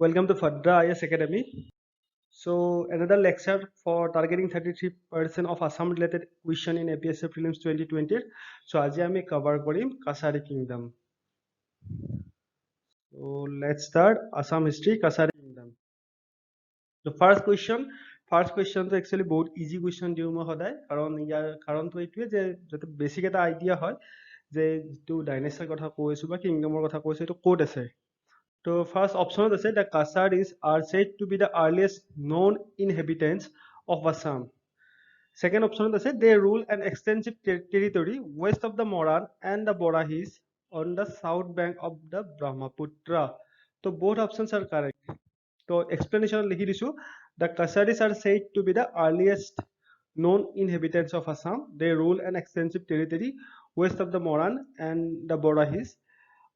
Welcome to Fadra IS Academy. So another lecture for targeting 33% of Assam related question in APSC Prelims 2020. So আজি আমি cover কৰিম Kasari Kingdom. So let's start Assam history Kasari Kingdom. The first question to actually বহুত easy question দিওঁ মই সদায় কাৰণ ইয়াৰ কাৰণটো এইটোৱে যে যাতে বেছিক এটা আইডিয়া হয় যে যিটো ডাইনেষ্টিৰ কথা কৈছো বা কিংডমৰ কথা কৈছো এইটো ক'ত আছে So first option is the Kasaris are said to be the earliest known inhabitants of Assam. Second option is they rule an extensive territory west of the Moran and the Borahis on the south bank of the Brahmaputra. So both options are correct. So explanation likhi disu. The Kasaris are said to be the earliest known inhabitants of Assam. They rule an extensive territory west of the Moran and the Borahis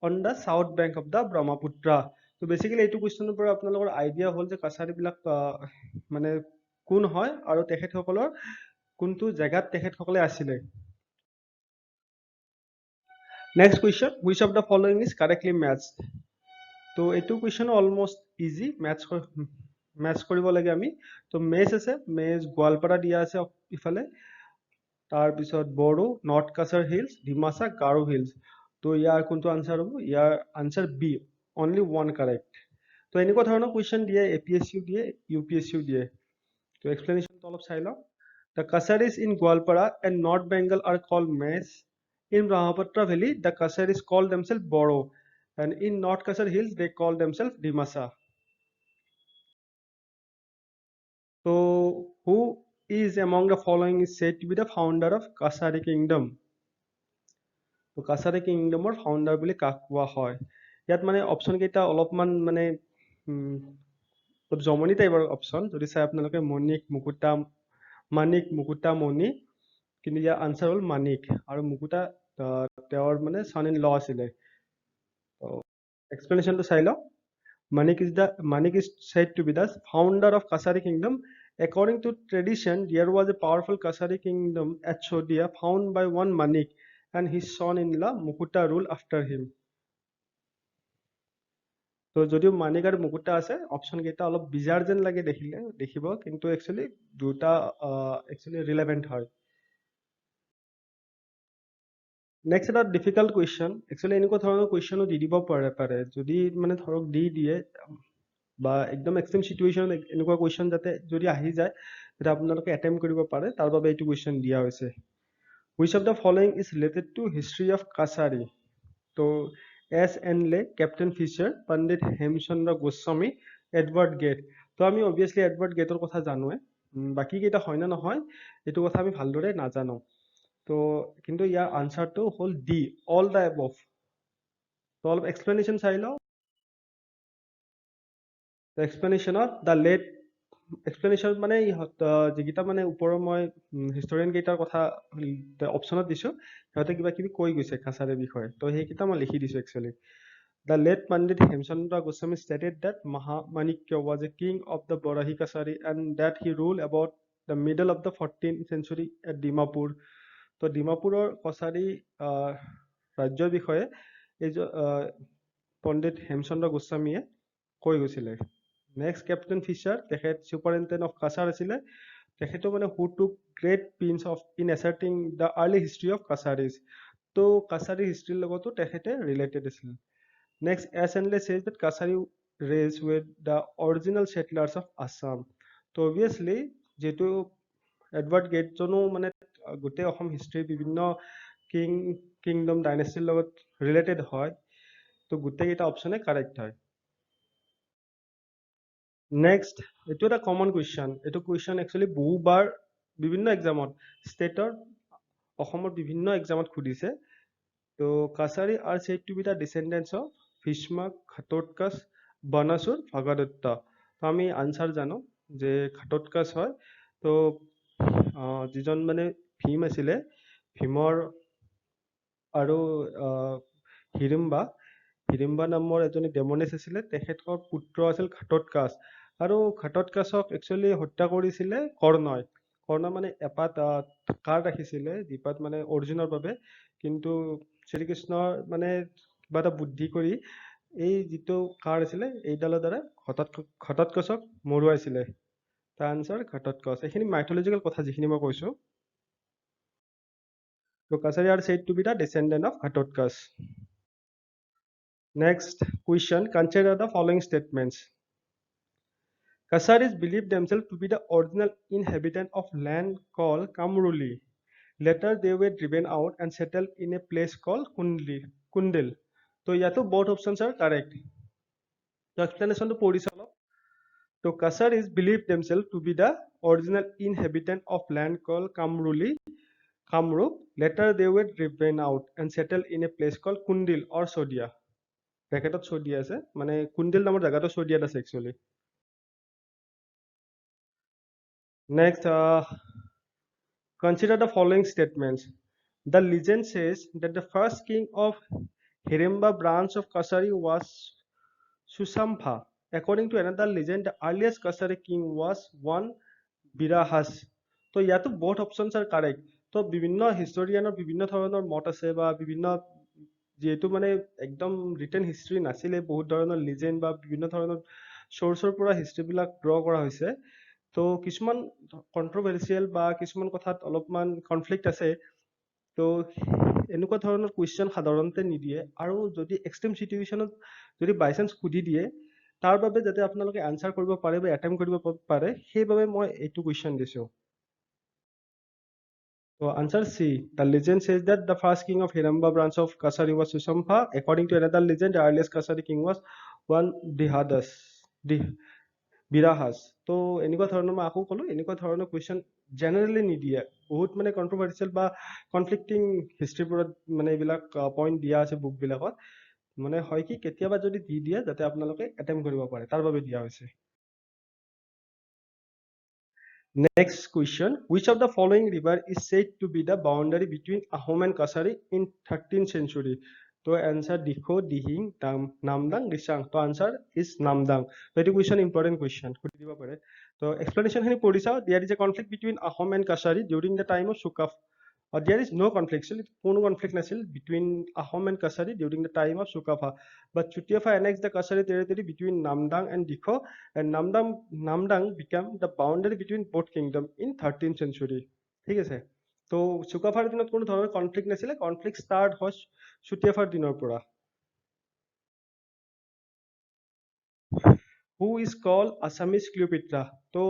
on the south bank of the Brahmaputra. So basically এইটো কুৱেশ্যনৰ পৰা আপোনালোকৰ idea হ'ল যে কাছাৰীবিলাক মানে কোন হয় আৰু তেখেতসকলৰ কোনটো জেগাত তেখেতসকলে আছিলে next question which of the following is correctly matched তো এইটো কুৱেশ্যন অলমোষ্ট ইজি মেটচ কৰিব লাগে আমি তো মেজ আছে মেজ গোৱালপাৰা দিয়া আছে ইফালে তাৰপিছত Bodo north Cachar hills Dimasa Garo hills তো ইয়াৰ কোনটো আনসাৰ হ'ব ইয়াৰ answer B only one correct তো এনেকুৱা ধৰণৰ কুৱেশ্যন দিয়ে এপিএছচিও দিয়ে ইউপিএছচিও দিয়ে তো এক্সপ্লেনেশ্যনটো অলপ চাই লওঁ The Kasaris in Gwalpara and North Bengal are called Mes. In Brahmaputra Valley, the Kasaris call themselves Boro. And in North Kasar Hills, they call themselves Dimasa. So, who is among the following is said to be the founder of Kasari Kingdom? তো কাছাৰী কিংডমৰ founder বুলি কাক কোৱা হয় ইয়াত মানে option কেইটা অলপমান মানে জমনি টাইপৰ অপশ্যন যদি চাই আপোনালোকে মানিক মুকুতা মণি কিন্তু ইয়াৰ আনসাৰ হ'ল মানিক আৰু মুকুতা তেওঁৰ মানে সন ইন ল আছিলে এক্সপ্লেনেশ্যনটো চাই লওঁ Manik is said to be the founder of Kasari Kingdom. According to tradition, there was a powerful Kasari kingdom at Shodhia found by one Manik and his son-in-law Mukuta ruled after him. তো যদিও মানিক আৰু মুকুতা আছে option কেইটা অলপ বিজাৰ যেন লাগে দেখিব কিন্তু একচুৱেলি দুটা একচুৱেলি ৰিলেভেণ্ট হয় নেক্সট এটা ডিফিকাল্ট কুৱেশ্যন একচুৱেলি এনেকুৱা ধৰণৰ কুৱেশ্যনো দি দিব পাৰে যদি মানে ধৰক দি দিয়ে বা একদম এক্সট্ৰিম চিটুৱেশ্যন এনেকুৱা কুৱেশ্যন যাতে যদি আহি যায় তেতিয়া আপোনালোকে এটেম্প কৰিব পাৰে তাৰ বাবে এইটো কুৱেশ্যন দিয়া হৈছে which of the following is related to history of Kasari তো এছ এন লে কেপ্টেইন ফিচাৰ পণ্ডিত হেমচন্দ্ৰ গোস্বামী এডৱাৰ্ড গেট তো আমি অবভিয়াছলি এডৱাৰ্ড গেটৰ কথা জানোৱে বাকী কেইটা হয় না নহয় এইটো কথা আমি ভালদৰে নাজানো তো কিন্তু ইয়াৰ আনসাৰটো হ'ল ডি অল দ্য এবভ তো অলপ এক্সপ্লেনেশ্যন চাই লওঁ এক্সপ্লেনেশ্যনত দ্য লেট এক্সপ্লেনেশ্যন মানে যিকেইটা মানে ওপৰৰ মই হিষ্টৰিয়ান কেইটাৰ কথা অপশ্যনত দিছো সিহঁতে কিবা কিবি কৈ গৈছে কাছাৰীৰ বিষয়ে তো সেইকেইটা মই লিখি দিছো actually The late Pandit Hemchandra Goswami stated that Mahamanekya was a king of the Barahi Kasari and that he ruled about the middle of the 14th century at Dimapur. তো ডিমাপুৰৰ কছাৰী ৰাজ্যৰ বিষয়ে এই পণ্ডিত হেমচন্দ্ৰ গোস্বামীয়ে কৈ গৈছিলে নেক্সট কেপ্টেইন ফিচাৰ তেখেত superintendent of Cachar আছিলে তেখেতো মানে who took great pains of in asserting the early history of Kacharis তো কাছাৰী হিষ্ট্ৰীৰ লগতো তেখেতে ৰিলেটেড আছিল Next, SNL says that Kasari race were the original settlers of Assam. So obviously, যেহেতু Edward গেটজনো মানে গোটেই অসম হিষ্ট্ৰীৰ বিভিন্ন কিংডম ডাইনেষ্টিৰ লগত ৰিলেটেড হয় তো গোটেইকেইটা অপশ্যনে কাৰেক্ট হয় নেক্সট এইটো এটা কমন কুৱেশ্যন এইটো কুৱেশ্যন একচুৱেলি বহুবাৰ বিভিন্ন এক্সামত ষ্টেটৰ অসমৰ বিভিন্ন এক্সামত সুধিছে তো Kachari are said to be the descendants of Bhishma Ghatotkacha Banasura Bhagadatta তো আমি আনসাৰ জানো যে ঘটোৎকচ হয় তো যিজন মানে ভীম আছিলে ভীমৰ আৰু হিড়িম্বা নামৰ এজনী ডেমনেছ আছিলে তেখেতৰ পুত্ৰ আছিল ঘটোৎকচ আৰু ঘটোৎকচক একচুৱেলি হত্যা কৰিছিলে কৰ্ণই মানে এপাত কাৰ্ড ৰাখিছিলে যিপাত মানে অৰ্জুনৰ বাবে কিন্তু শ্ৰীকৃষ্ণৰ মানে কিবা এটা বুদ্ধি কৰি এই যিটো কাৰ আছিলে এইডালৰ দ্বাৰা ঘটোৎকচক মৰুৱাইছিলে। তাৰ আনসাৰ ঘটোৎকচ। এইখিনি মাইথলজিকেল কথা যিখিনি মই কৈছো। So Kasari are said to be the descendant of Ghatotkaচ. Next question, consider the following statements. Kasaris believed themselves to be the original inhabitant of land called Kamruli. Later they were driven out and settled in a place called Kundil. So yato both options are correct. So explanation to pori chalo. So Kasaris believed themselves to be the original inhabitant of land called Kamruli. Kamrup. Later they were driven out and settled in a place called Kundil or Sodia. Bracket Sodia আছে মানে Kundil নামৰ জায়গাটো Sodiat আছে actually. Next, consider the following statements. The legend says that the first king of Hirimba branch of Kasari was Susampha. According to another legend, the earliest Kasari king was one Birahas. So ইয়াতো both options are correct. তো বিভিন্ন হিষ্টৰিয়ানৰ বিভিন্ন ধৰণৰ মত আছে বা বিভিন্ন যেহেতু মানে একদম ৰিটেন হিষ্ট্ৰী নাছিলে, বহুত ধৰণৰ লিজেণ্ড বা বিভিন্ন ধৰণৰ চ'ৰ্চৰ পৰা হিষ্ট্ৰীবিলাক ড্ৰ কৰা হৈছে। তো কিছুমান কন্ট্ৰভাৰ্চিয়েল বা কিছুমান কথাত অলপমান কনফ্লিক্ট আছে। তো এনেকুৱা ধৰণৰ কুৱেশ্যন সাধাৰণতে নিদিয়ে, আৰু যদি এক্সট্ৰিম চিটুৱেশ্যনত যদি বাই চান্স সুধি দিয়ে তাৰ বাবে যাতে আপোনালোকে আনসাৰ কৰিব পাৰে বা এটেম্প কৰিব পাৰে, সেইবাবে মই এইটো কুৱেশ্যন দিছো। So answer C. The legend says that the first king of Hiramba branch of Kasari was Susampha. According to another legend, the earliest Kasari king was one Birahas. তো এনেকুৱা ধৰণৰ মই আকৌ ক'লো, এনেকুৱা ধৰণৰ কুৱেশ্যন জেনেৰেলি নিদিয়ে। বহুত মানে কন্ট্ৰভাৰ্চিয়েল বা কনফ্লিক্টিং হিষ্ট্ৰীবোৰত মানে এইবিলাক পইণ্ট দিয়া আছে বুকবিলাকত। মানে হয় কি কেতিয়াবা যদি দি দিয়ে যাতে আপোনালোকে এটেম্প কৰিব পাৰে, তাৰ বাবে দিয়া হৈছে। Next question, which of the following river is said to be the boundary between Ahom and Kasari in 13th century? So answer Dikho, Dihing, Namdang, Risang. So answer is Namdang. So it is question important question. So explanation here Podisa, there is a conflict between Ahom and Kasari during the time of Sukaf. There is no conflict. No conflict between Ahom and Kasari during the time of Sukafa. But Chutiafa annexed the Kasari territory between Namdang and Dikho, and Namdang became the boundary between both kingdoms in 13th century. ঠিক আছে। তো Sukafaৰ দিনত কোনো ধৰণৰ conflict নাছিলে, conflict start হয় Chutiafaৰ দিনৰ পৰা। Who is called Assamese Cleopatra? তো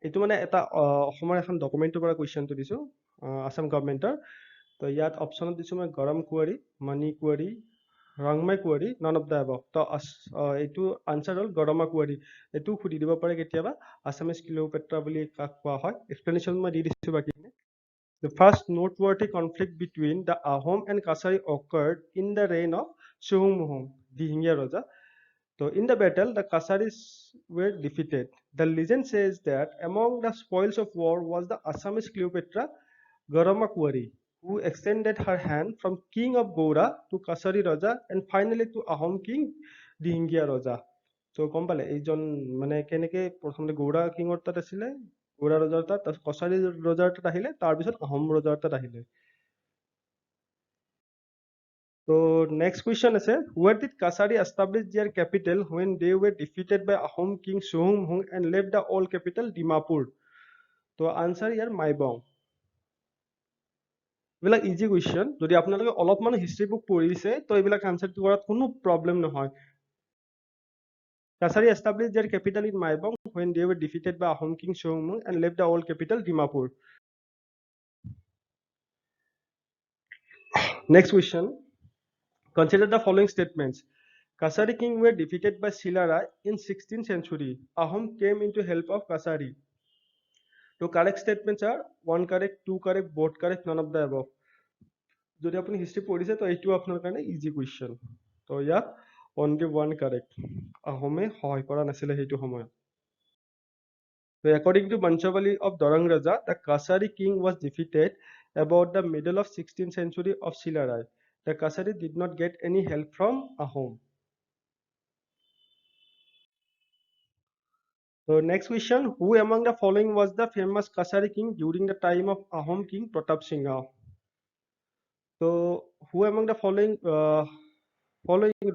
এইটো মানে এটা অসমৰ এখন ডকুমেণ্টৰ পৰা কুৱেশ্যনটো দিছো, আসাম গভৰ্ণমেণ্টৰ। তো ইয়াত অপশ্যনত দিছো মই গৰম কুঁৱৰী, মণি কুঁৱৰী, ৰংমাই কুঁৱৰী, নন অফ দ্য এবভ। তো এইটো আনসাৰ হ'ল গৰমা কুঁৱৰী। এইটো সুধি দিব পাৰে কেতিয়াবা, আছামিজ ক্লিঅ'পেট্ৰা বুলি কাক কোৱা হয়। এক্সপ্লেনেশ্যন মই দি দিছো বাকীখিনি। The first noteworthy conflict between the Ahom and Kasari occurred in the reign of Suhummuhung, Dihingya Raja. So in the battle, the Kasaris were defeated. The legend says that among the spoils of war was the Assamese Cleopatra Garama Kuwari, who extended her hand from King of Goura to Kasari Raja and finally to Ahom King Dihingya Raja. So গম পালে এইজন মানে কেনেকে প্ৰথমতে গৌৰা কিঙৰ তাত আছিলে, গৌৰা ৰজাৰ তাত, তাৰপিছত কছাৰী ৰজাৰ তাত আহিলে, তাৰপিছত আহোম ৰজাৰ তাত আহিলে। So next question is, where did Kasari establish their capital when they were defeated by Ahom King Suhumhung and left the old capital Dimapur? So answer here Maibong. এইবিলাক ইজি কুৱেশ্যন, যদি আপোনালোকে অলপমান হিষ্ট্ৰী বুক পঢ়িছে তো এইবিলাক answer কৰাত কোনো problem নহয়। Kasari established their capital in Maibong when they were defeated by Ahom King Suhumhung and left the old capital Dimapur. Next question, consider the following statements. Kasari king were defeated by Silara in 16th century. Ahom came into help of Kasari. So correct statements are 1 correct, 2 correct, both correct, none of the above. যদি আপুনি history পঢ়িছে তো এইটো আপোনাৰ কাৰণে easy question. তো ইয়াত only 1 correct, আহোমে সহায় কৰা নাছিলে সেইটো সময়ত। So according to Banshavali of Dorang Raja, the Kasari king was defeated about the middle of 16th century of Silarai. The Kasari did not get any help from Ahom. So next question, who among the following was the famous Kasari king during the time of Ahom king Pratap Singha? So who among the following following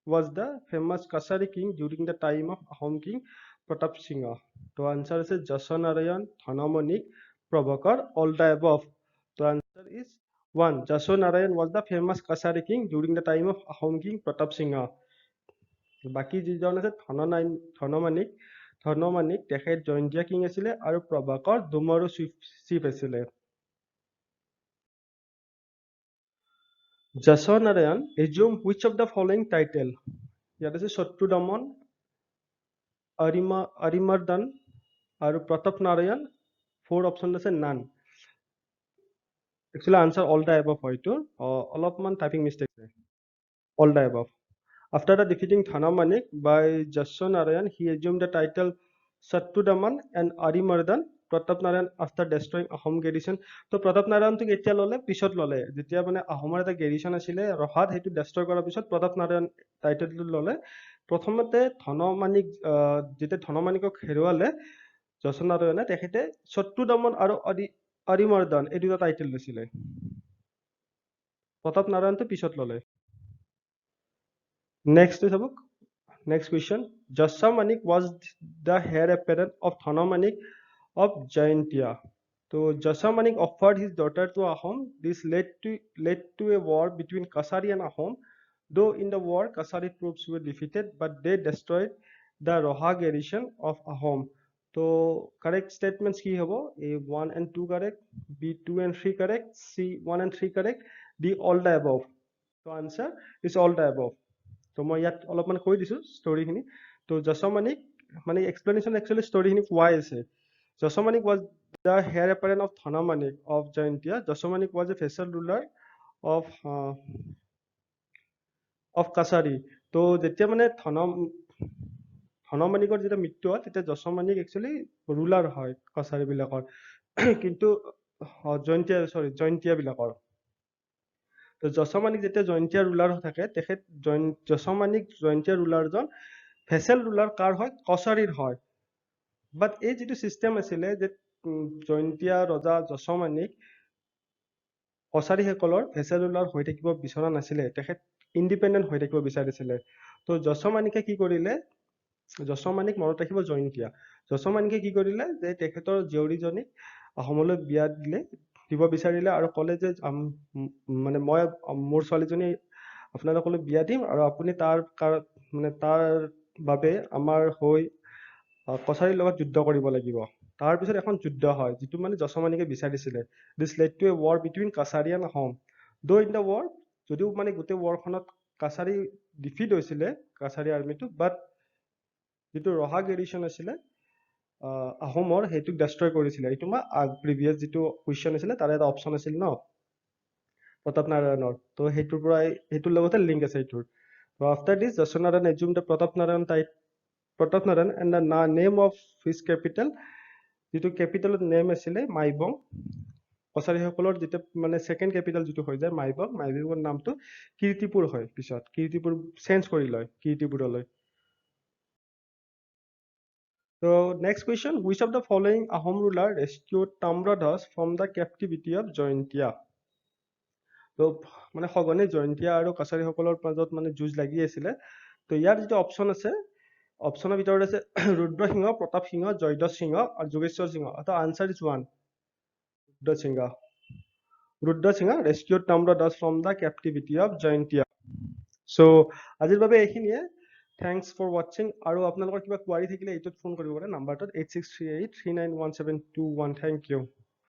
was the famous Kasari king during the time of Ahom king Pratap Singha? The answer is Jasonarayan, Thanamanik, Prabhakar, all the above. The answer is 1. Jasonarayan was the famous Kasari king during the time of Ahom king Pratap Singha. বাকি যিজন আছে ধনমানিক তেখেত Jaintia king আছিলে আৰু Prabhakar ডুমৰু chief আছিলে। Jasonarayan assumed which of the following title? ইয়াত আছে শত্ৰু দমন, অৰিমৰ্দন আৰু প্ৰতাপ নাৰায়ণ। 4 অপশ্যন আছে none. Actually answer all the above হয় এইটো, অলপমান টাইপিং মিষ্টেক আছে। All the above. After the defeating Thanamanik by Jasonarayan, he assumed the title Sattudaman and Arimardhan Pratap Narayan after destroying Ahom garrison. So Pratap Narayan to etia lole pisot lole jetia mane Ahomar eta garrison asile Rohat hetu destroy kora pisot Pratap Narayan title lole prothomete Thanamanik jete Thanamanikok heruale Jasonarayane tekhete Sattudaman aru Arimardhan ei duta title লৈছিলে। Pratap Narayan to pisot lole। Next is book. Next question. Jasamanik was the heir apparent of Thanamanik of Jaintia. So Jasamanik offered his daughter to Ahom. This led to a war between Kasari and Ahom. Though in the war Kasari troops were defeated, but they destroyed the Roha garrison of Ahom. So correct statements ki hobo? A 1 and 2 correct, B 2 and 3 correct, C 1 and 3 correct, D all the above. So answer is all the above. তো মই ইয়াত অলপমান কৈ দিছো ষ্টৰিখিনি। তো Jasamanik মানে explanation actually ষ্টৰিখিনি কোৱাই আছে। Jasamanik was the heir apparent of Thanamanik of Jaintia. Jasamanik was a vassal ruler of Kasari. তো যেতিয়া মানে Thanamanikৰ যেতিয়া মৃত্যু হয় তেতিয়া Jasamanik একচুয়ালি ৰুলাৰ হয় কাছাৰী বিলাকৰ, কিন্তু জয়ন্তীয়া বিলাকৰ। তো Jasamanik যেতিয়া জয়ন্তীয়া ৰুলাৰ থাকে তেখেত Jasamanik জয়ন্তীয়া ৰুলাৰজন ভেসেল ৰুলাৰ কাৰ হয়? কছাৰীৰ হয়। বাট এই যিটো সিস্টেম আছিলে যে জয়ন্তীয়া ৰজা Jasamanik কছাৰীসকলৰ ভেসেল ৰুলাৰ হৈ থাকিব বিচৰা নাছিলে, তেখেত ইণ্ডিপেণ্ডেণ্ট হৈ থাকিব বিচাৰিছিলে। তো Jasamanikে কি কৰিলে? Jasamanik মনত ৰাখিব জয়ন্তীয়া। Jasamanikে কি কৰিলে যে তেখেতৰ জীয়ৰীজনীক আহোমলৈ বিয়া দিব বিচাৰিলে আৰু ক'লে যে মানে মই মোৰ ছোৱালীজনী আপোনালোকলৈ বিয়া দিম আৰু আপুনি তাৰ বাবে আমাৰ হৈ কছাৰীৰ লগত যুদ্ধ কৰিব লাগিব। তাৰ পিছত এখন যুদ্ধ হয় যিটো মানে Jasamanikে বিচাৰিছিলে। This led to a war between Kasari and Ahom. Though in the war যদিও মানে গোটেই warখনত কাছাৰী ডিফিট হৈছিলে কাছাৰী আৰ্মিটো, বাট যিটো ৰহা গেৰিশ্যন আছিলে আহোমৰ সেইটোক ডেষ্ট্ৰয় কৰিছিলে। এইটো মই প্ৰিভিয়াছ যিটো কুৱেশ্যন আছিলে তাৰে এটা অপশ্যন আছিল ন প্ৰতাপ নাৰায়ণৰ, তো সেইটোৰ লগতে লিংক আছে এইটোৰ। So after this Jasonarayan assumed the Pratap Narayan and the name of his capital যিটো কেপিটেলৰ নেম আছিলে মাইবং। কছাৰীসকলৰ যেতিয়া মানে সেকেন্ড কেপিটেল যিটো হৈ যায় মাইবঙৰ নামটো কীৰ্তিপুৰ হয়, পিছত কীৰ্তিপুৰ চেঞ্জ কৰি লয় কীৰ্তিপুৰলৈ। So next question, which of the following Ahom ruler rescued Tamradas from the captivity of Jaintia? তো মানে সঘনে জয়ন্তীয়া আৰু কাছাৰীসকলৰ মাজত মানে যুঁজ লাগি আছিলে। তো ইয়াৰ যিটো অপশ্যন আছে অপশ্যনৰ ভিতৰত আছে ৰুদ্ৰ সিংহ, প্ৰতাপ সিংহ, জয়ধ্বজ সিংহ আৰু যোগেশ্বৰ সিংহ। তো answer is 1, Rudra Singh rescued Tamradas from the captivity of Jaintia. So আজিৰ বাবে এইখিনিয়ে। Thanks for watching. আৰু আপোনালোকৰ কিবা কোৱাৰি থাকিলে এইটোত ফোন কৰিব পাৰে নাম্বাৰটোত 8638391721। Thank you.